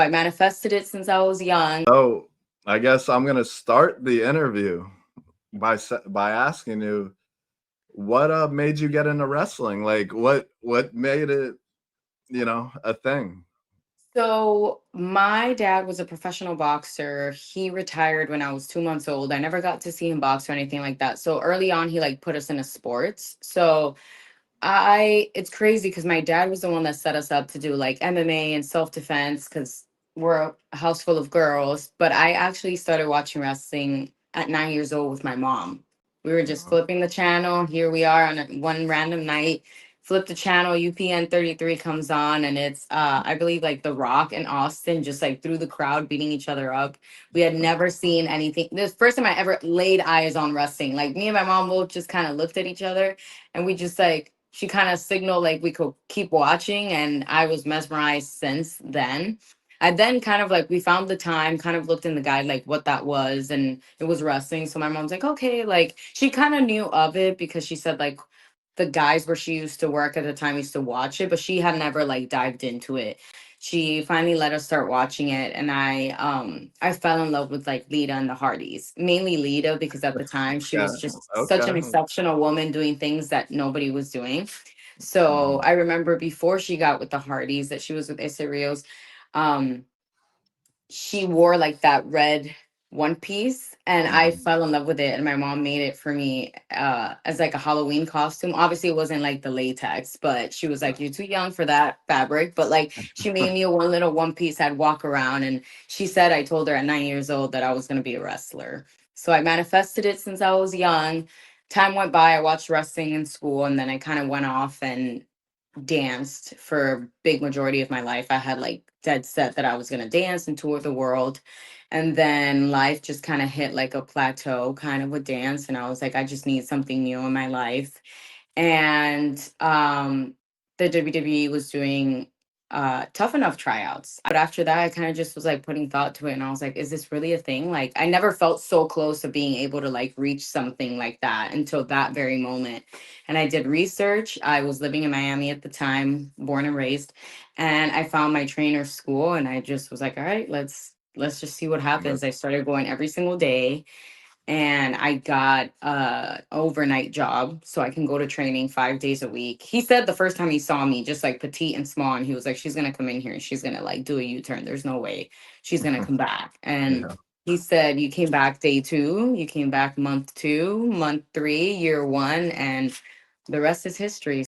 I manifested it since I was young. So I guess I'm gonna start the interview by asking you what made you get into wrestling? Like what made it, a thing? So my dad was a professional boxer. He retired when I was 2 months old. I never got to see him box or anything like that. So early on, he like put us into sports. So it's crazy because my dad was the one that set us up to do like MMA and self defense because we're a house full of girls. But I actually started watching wrestling at 9 years old with my mom. We were just Uh, flipping the channel. Here we are on one random night. Flip the channel, UPN 33 comes on, and it's I believe like The Rock and Austin just like through the crowd beating each other up. We had never seen anything. This first time I ever laid eyes on wrestling. Like me and my mom both just kind of looked at each other and we just like she kind of signaled like we could keep watching, and I was mesmerized since then. I then kind of like we found the time, kind of looked in the guide like what that was, and it was wrestling. So my mom's like, okay, like she kind of knew of it because she said like the guys where she used to work at the time used to watch it, but she had never like dived into it. She finally let us start watching it, and I fell in love with like Lita and the Hardys, mainly Lita because at the time she yeah. was just such an Okay. exceptional woman doing things that nobody was doing. So Mhm. I remember before she got with the Hardys that she was with Issa Rios. Um, she wore like that red one piece and I Mhm. fell in love with it, and my mom made it for me as like a Halloween costume. Obviously it wasn't like the latex, but she was like, you're too young for that fabric, but like she made me a one little one piece I'd walk around, and she said I told her at 9 years old that I was going to be a wrestler. So I manifested it since I was young. Time went by, I watched wrestling in school, and then I kind of went off and danced for a big majority of my life. I had like dead set that I was going to dance and tour the world. And then life just kind of hit like a plateau kind of with dance. And I was like, I just need something new in my life. And the WWE was doing tough enough tryouts. But after that, I kind of just was like putting thought to it, and I was like, is this really a thing? Like I never felt so close to being able to like reach something like that until that very moment. And I did research. I was living in Miami at the time, born and raised, and I found my trainer school, and I just was like, all right, let's just see what happens. I started going every single day, and I got a overnight job so I can go to training 5 days a week. He said the first time he saw me, just like petite and small, and he was like, she's gonna come in here and she's gonna like do a U-turn. There's no way she's gonna come back. And Yeah. he said, you came back day two, you came back month two, month three, year one, and the rest is history.